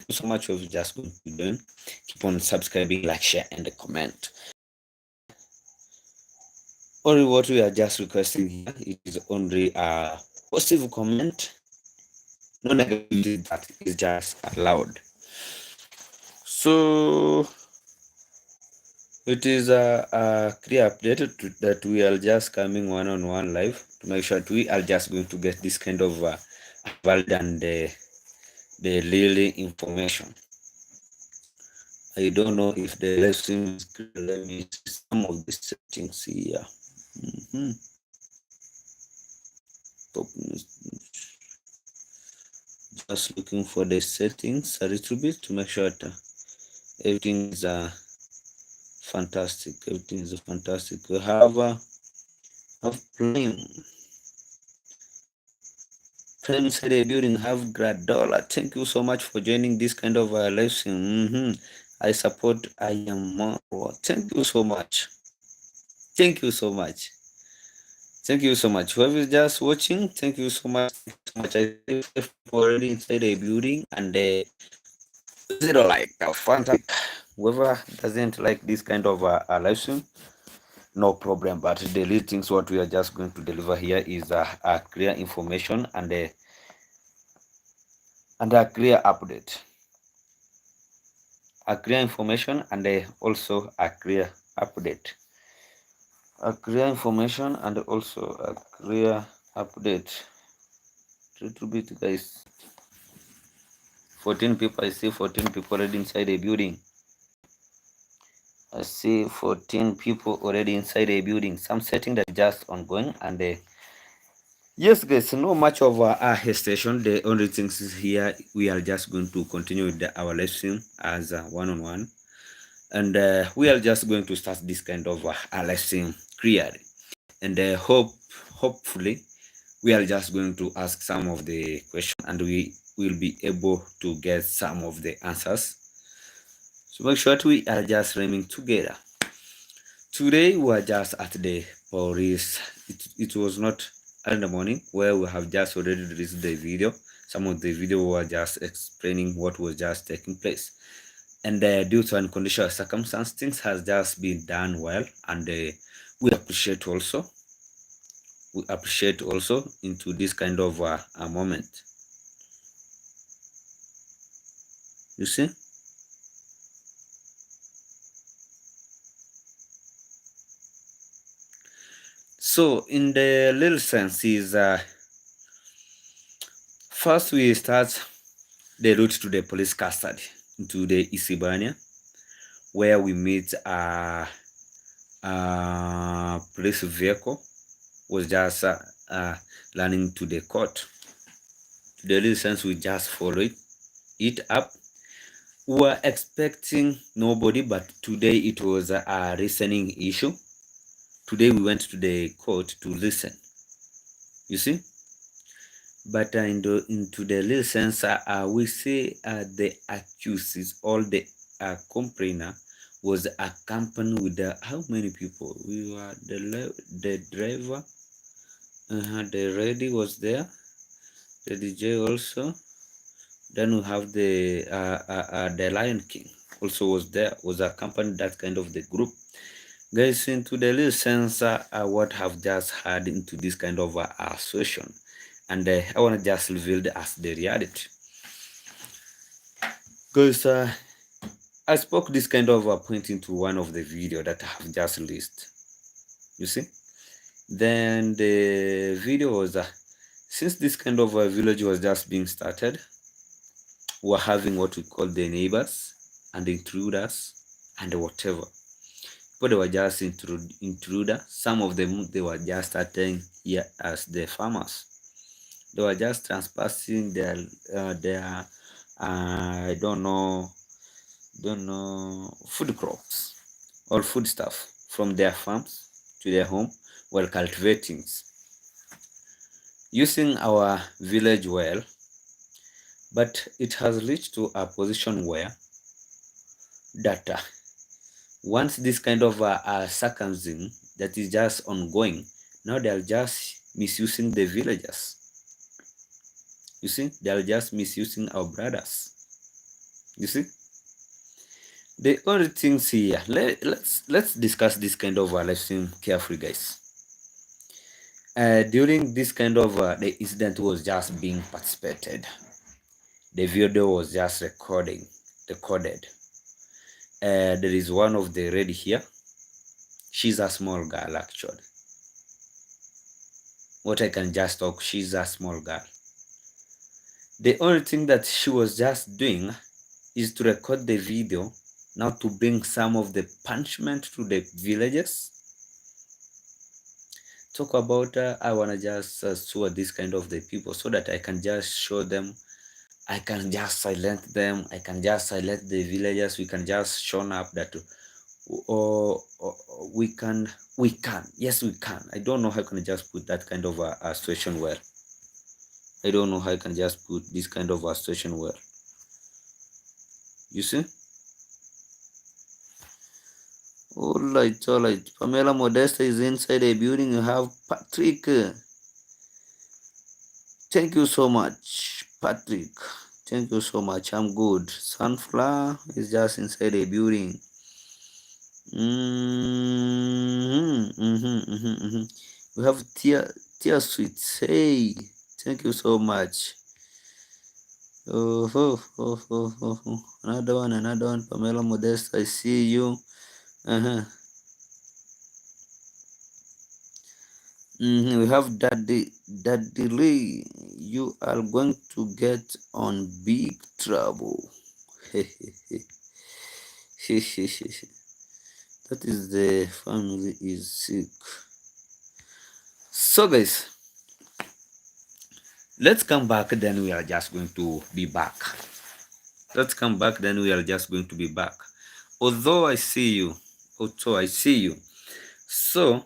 you so much for just going to join. Keep on subscribing, like, share, and comment. Only what we are just requesting here, it is only a positive comment, no negativity that is just allowed. So it is a clear update that we are just coming one-on-one live to make sure that we are just going to get this kind of valid and the really information. I don't know if the live stream is clear. Let me see some of the settings here. Mhm. Just looking for the settings a little bit to make sure that everything is fantastic. Everything is fantastic. We have Prime inside the building. Have Gradola. Thank you so much for joining this kind of live stream. I support I am more. Thank you so much. Thank you so much. Thank you so much. Whoever is just watching, thank you so much. Thank you so much. I see 5 people already inside the building and zero like fantastic. Whoever doesn't like this kind of live stream, no problem. But the lead things what we are just going to deliver here is a clear information and a clear update. A clear information and also a clear update. A clear information and also a clear update. Little bit, guys. 14 people. I see 14 people already inside the building. I see 14 people already inside the building. Some setting that just ongoing and yes, guys. No much of hesitation. The only things is here. We are just going to continue with our lesson as one-on-one. And we are just going to start this kind of lesson clearly, and hopefully we are just going to ask some of the questions and we will be able to get some of the answers. So make sure that we are just rhyming together. Today we are just at the police. It was not in the morning where we have just already released the video. Some of the video were just explaining what was just taking place. And due to unconditional circumstance, things has just been done well, and we appreciate also. We appreciate also into this kind of a moment. You see. So in the little sense is first we start the route to the police custody into the Isibania, where we meet a police vehicle was just running to the court. The little sense we just follow it up. We were expecting nobody, but today it was a listening issue. Today we went to the court to listen. You see, but into the little sense, we say the accused, all the complainer was accompanied with how many people? We were the driver, the lady was there, the DJ also. Then we have the Lion King also was there, was accompanied that kind of the group. Guys, into the little sense, what have just had into this kind of association, and I want to just reveal it as the reality. Because I spoke this kind of point into one of the video that I have just released. You see, then the video was since this kind of village was just being started, we're having what we call the neighbors and the intruders and whatever. But they were just intruder. Some of them they were just starting here as the farmers. They were just transpassing their I don't know food crops or food stuff from their farms to their home while cultivating, using our village well. But it has reached to a position where that once this kind of circumcision that is just ongoing, now they are just misusing the villagers. You see, they are just misusing our brothers. You see, the only things here, let's discuss this kind of live stream carefully, guys. During this kind of the incident was just being participated, the video was just recorded. There is one of the lady here. She's a small girl, actually. What I can just talk, she's a small girl. The only thing that she was just doing is to record the video, now to bring some of the punishment to the villagers. Talk about I want to just sue this kind of the people so that I can just show them, I can just silence them, I can just silence the villagers, we can just show up that we can, yes we can. I don't know how I can just put that kind of a situation well. I don't know how I can just put this kind of a situation well. You see? Alright. Pamela Modesta is inside a building. You have Patrick. Thank you so much, Patrick. Thank you so much. I'm good. Sunflower is just inside a building. We have Tia Sweets. Hey, thank you so much. Another one. Pamela Modesta, I see you. We have Daddy Lee. You are going to get on big trouble. That is the family is sick. So guys, let's come back, then we are just going to be back. Although I see you. So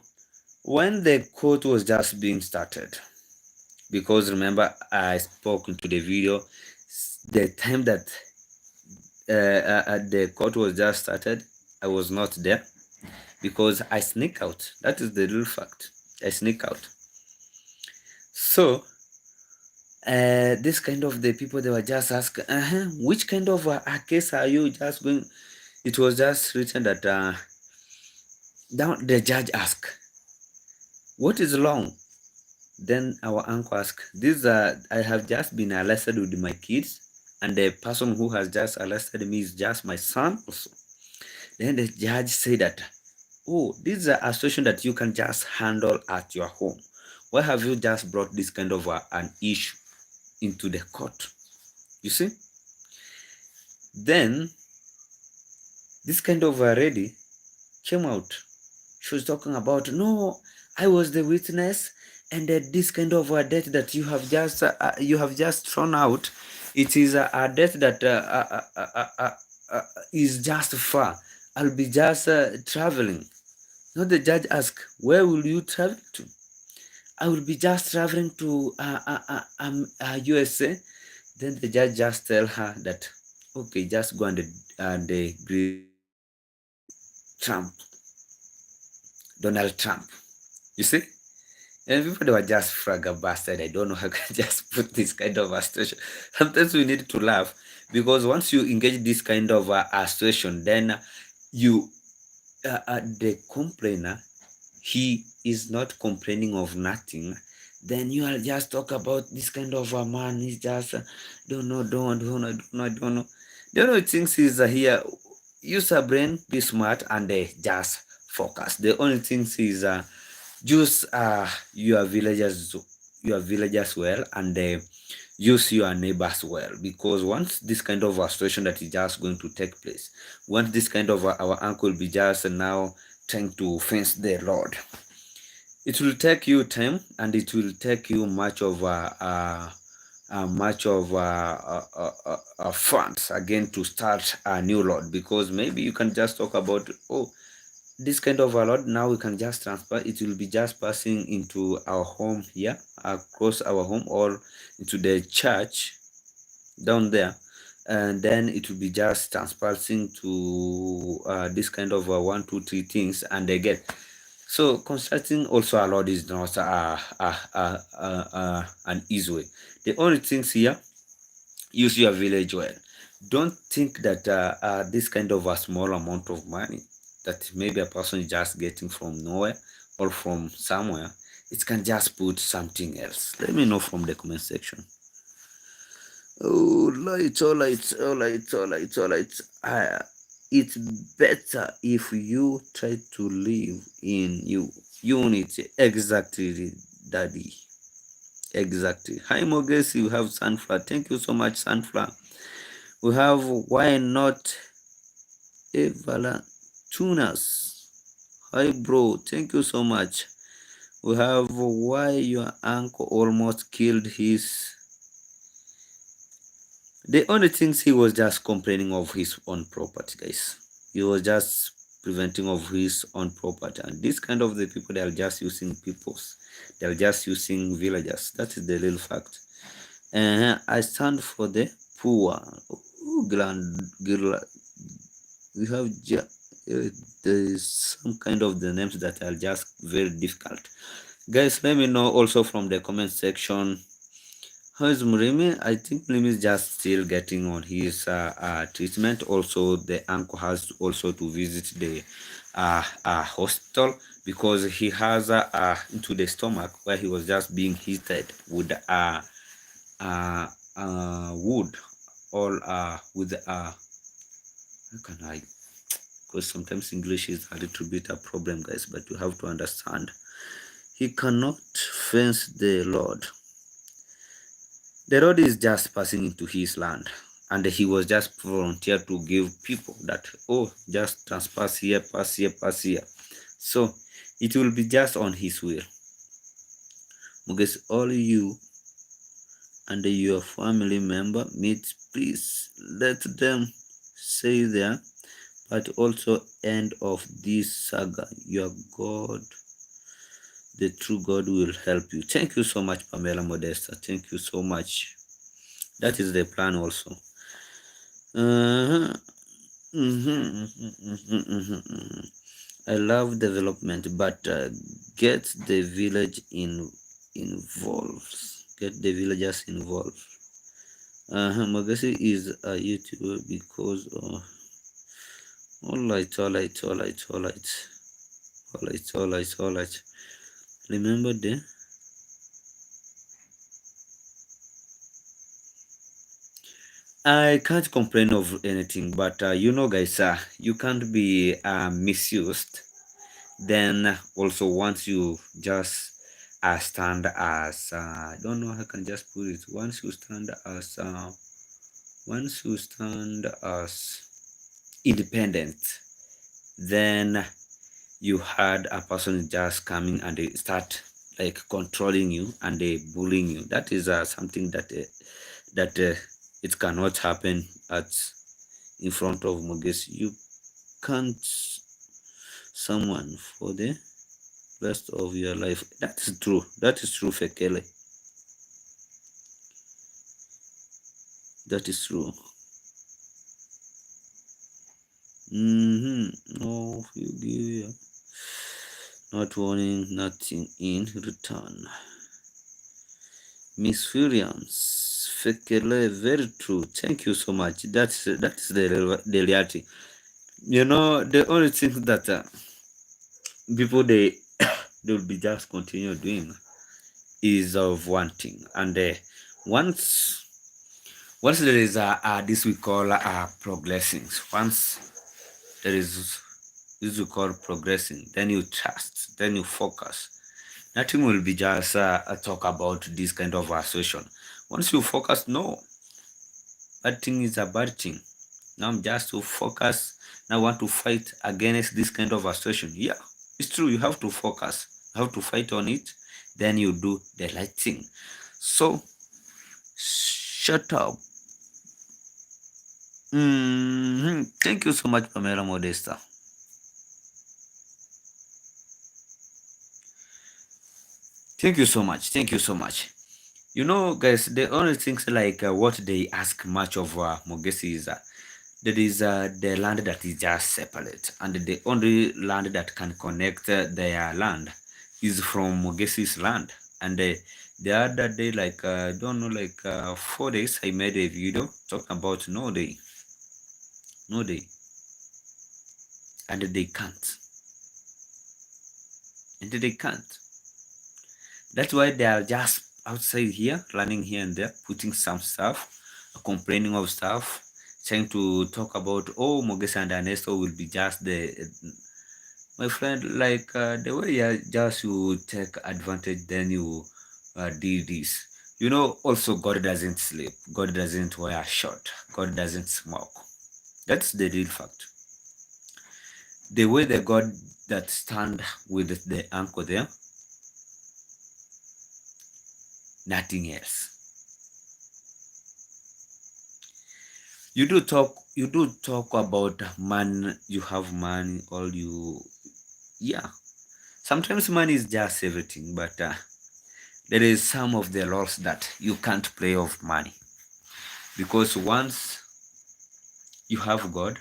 when the court was just being started, because remember I spoke into the video, the time that the court was just started, I was not there because I sneak out. That is the real fact. I sneak out. So this kind of the people, they were just asking, which kind of a case are you just going? It was just written that down the judge asked, what is wrong? Then our uncle asked, I have just been arrested with my kids, and the person who has just arrested me is just my son also. Then the judge said that, oh, this is a situation that you can just handle at your home. Why have you just brought this kind of an issue into the court? You see? Then this kind of a lady came out. She was talking about, no, I was the witness, and this kind of a death that you have just thrown out, it is a death that is just far. I'll be just traveling. Now the judge asked, where will you travel to? I will be just traveling to USA. Then the judge just tell her that, okay, just go and greet Donald Trump. You see? And people, they were just flabbergasted. I don't know how I can just put this kind of a situation. Sometimes we need to laugh, because once you engage this kind of a situation, then you, the complainer, he is not complaining of nothing. Then you will just talk about this kind of a man. He's just don't know. The only things is here. Use a brain, be smart, and just focus. The only things is use your villagers well, and use your neighbors well, because once this kind of a situation that is just going to take place, once this kind of our uncle will be just now trying to fence the road, it will take you time, and it will take you much of funds again to start a new road, because maybe you can just talk about, oh, this kind of a road now we can just transfer, it will be just passing into our home here, across our home, or into the church down there, and then it will be just transpassing to this kind of 1, 2, 3 things, and they get. So constructing also a road is not an easy way. The only things here, use your village well. Don't think that this kind of a small amount of money that maybe a person is just getting from nowhere or from somewhere, it can just put something else. Let me know from the comment section. Oh, light, all light, all light, all light, all light. It's better if you try to live in unity. Exactly, daddy. Exactly. Hi, Mogesi. You have Sunflower. Thank you so much, Sunflower. We have Why Not Evala Tunas. Hi, bro. Thank you so much. We have Why Your Uncle Almost Killed His. The only things he was just complaining of his own property, guys. He was just preventing of his own property. And this kind of the people, they are just using peoples. They are just using villagers. That is the real fact. I stand for the poor. Oh, we have there is some kind of the names that are just very difficult. Guys, let me know also from the comment section. How is Murimi? I think Murimi is just still getting on his treatment. Also, the uncle has also to visit the hospital because he has into the stomach where he was just being hit with wood or with how can I? Because sometimes English is a little bit a problem, guys. But you have to understand, he cannot fence the Lord. The road is just passing into his land, and he was just volunteered to give people that, oh, just pass here, pass here, pass here. So it will be just on his will. Because all you and your family member meet, please let them say there, but also end of this saga. Your God, the true God, will help you. Thank you so much, Pamela Modesta. Thank you so much. That is the plan also. Uh-huh. I love development, but get the village involved. Get the villagers involved. Magasi is a YouTuber because all right. Remember the I can't complain of anything, but guys, you can't be misused. Then also once you just stand as I don't know how I can just put it. Once you stand as independent, then you had a person just coming and they start like controlling you and they bullying you. That is something that it cannot happen at in front of Muges. You can't someone for the rest of your life. That is true. That is true, Fekele. That is true. No, you give not wanting nothing in return. Miss Williams, Fekele, very true. Thank you so much. That is the reality. You know, the only thing that people they will be just continue doing is of one thing, and once once there is this we call progressing. Once there is this we call progressing, then you trust, then you focus. Nothing will be just a talk about this kind of association. Once you focus, no, bad thing is a bad thing. Now I'm just to focus. Now I want to fight against this kind of association. Yeah, it's true. You have to focus. You have to fight on it. Then you do the right thing. So shut up. Thank you so much, Pamela Modesta. Thank you so much. Thank you so much. You know, guys, the only things like what they ask much of Mogesi is there is the land that is just separate, and the only land that can connect their land is from Mogesi's land. And the other day, like I don't know, like 4 days, I made a video talking about no day. no day, and they can't, and they can't. That's why they are just outside here, running here and there, putting some stuff, complaining of stuff, trying to talk about, oh, Mogesa and Ernesto will be just the, my friend, like the way you just you take advantage, then you do this. You know, also God doesn't sleep, God doesn't wear short, God doesn't smoke. That's the real fact. The way the God that stand with the uncle there, nothing else. You do talk about man, you have money, all you, yeah. Sometimes money is just everything, but there is some of the laws that you can't play of money, because once you have God,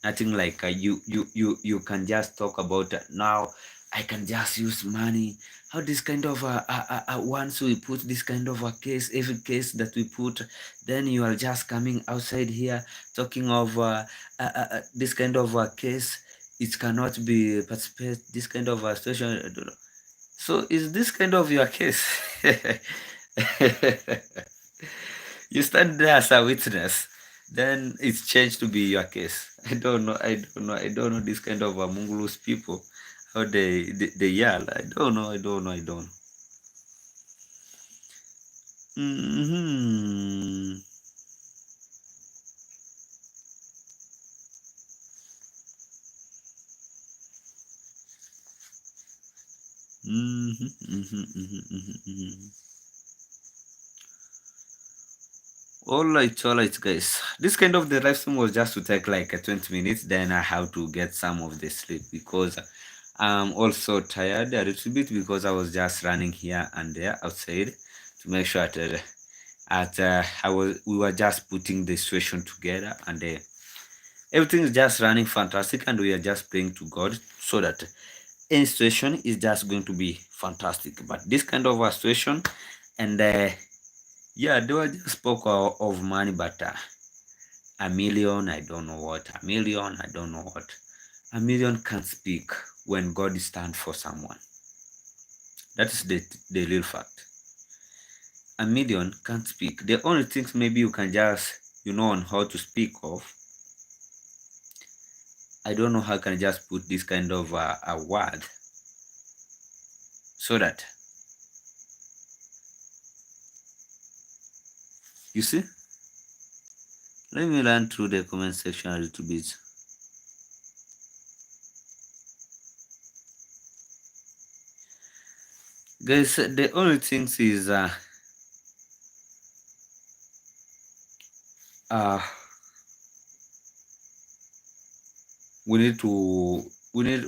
nothing like you can just talk about now I can just use money. How this kind of once we put this kind of a case, every case that we put, then you are just coming outside here talking of this kind of a case, it cannot be participate this kind of a situation. I don't know. So is this kind of your case? You stand there as a witness, then it's changed to be your case. I don't know this kind of Mungulus people, how they yell. I don't know. Mm-hmm. Mm-hmm. Mm-hmm. Mm-hmm. Mm-hmm. All right, guys. This kind of the live stream was just to take like 20 minutes. Then I have to get some of the sleep because I'm also tired a little bit because I was just running here and there outside to make sure that we were just putting the situation together, and everything is just running fantastic, and we are just praying to God so that any situation is just going to be fantastic. But this kind of a situation, and yeah, they were just spoke of money, but a million, I don't know what. A million, I don't know what. A million can't speak when God stands for someone. That is the real fact. A million can't speak. The only things maybe you can just, on how to speak of. I don't know how can I just put this kind of a word so that, you see, let me run through the comment section a little bit. Guys, the only things is uh we need to we need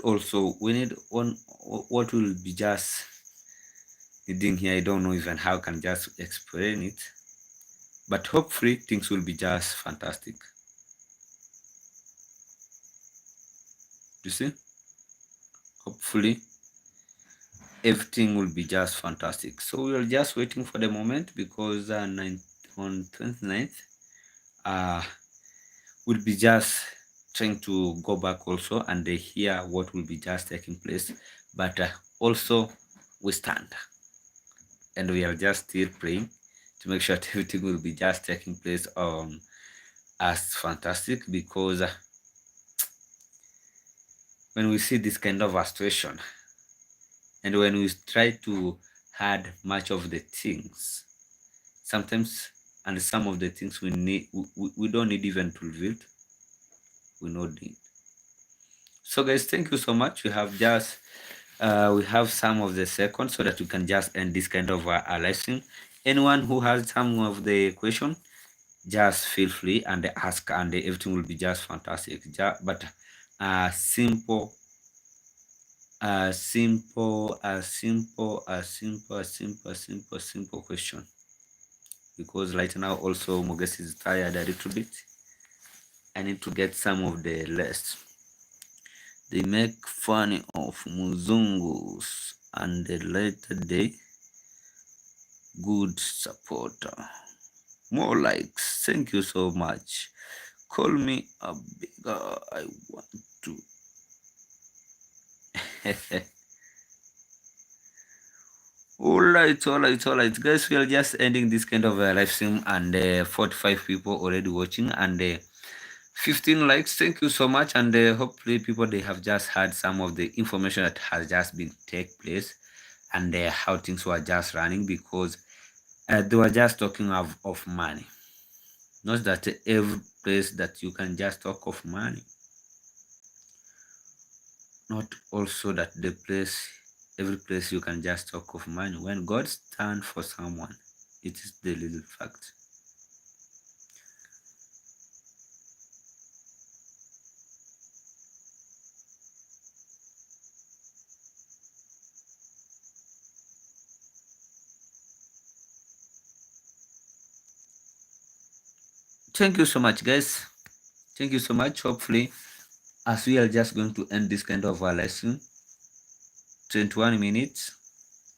on what will be just needing here. I don't know even how I can just explain it, but hopefully things will be just fantastic. You see, hopefully everything will be just fantastic. So we are just waiting for the moment because on 29th we'll be just trying to go back also and hear what will be just taking place, but also we stand and we are just still praying to make sure that everything will be just taking place as fantastic, because when we see this kind of a situation and when we try to add much of the things, sometimes, and some of the things we don't need even to reveal, we know need. So guys, thank you so much. We have some of the seconds so that we can just end this kind of a lesson. Anyone who has some of the question, just feel free and ask, and everything will be just fantastic. But simple, simple question, because right now also Mogesi is tired a little bit. I need to get some of the rest. They make fun of Muzungus and the later day good supporter. More likes. Thank you so much. Call me a bigger. I want to. All right, guys. We are just ending this kind of live stream, and 45 people already watching, and 15 likes. Thank you so much, and hopefully, people they have just heard some of the information that has just been take place, and how things were just running, because they were just talking of money. Not that every place that you can just talk of money. Not also that every place you can just talk of money. When God stands for someone, it is the little fact. Thank you so much, guys. Thank you so much. Hopefully, as we are just going to end this kind of a lesson, 21 minutes.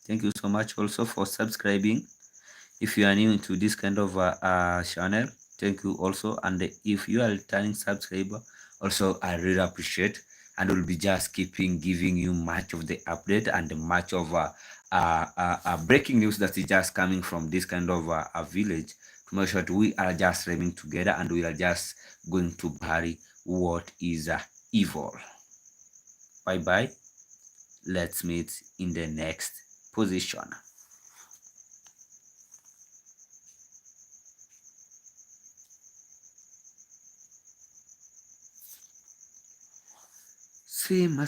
Thank you so much also for subscribing. If you are new to this kind of channel, thank you also. And if you are a returning subscriber, also I really appreciate, and will be just keeping giving you much of the update and much of breaking news that is just coming from this kind of a village, to make sure that we are just living together and we are just going to bury what is evil. Bye bye. Let's meet in the next position. Same as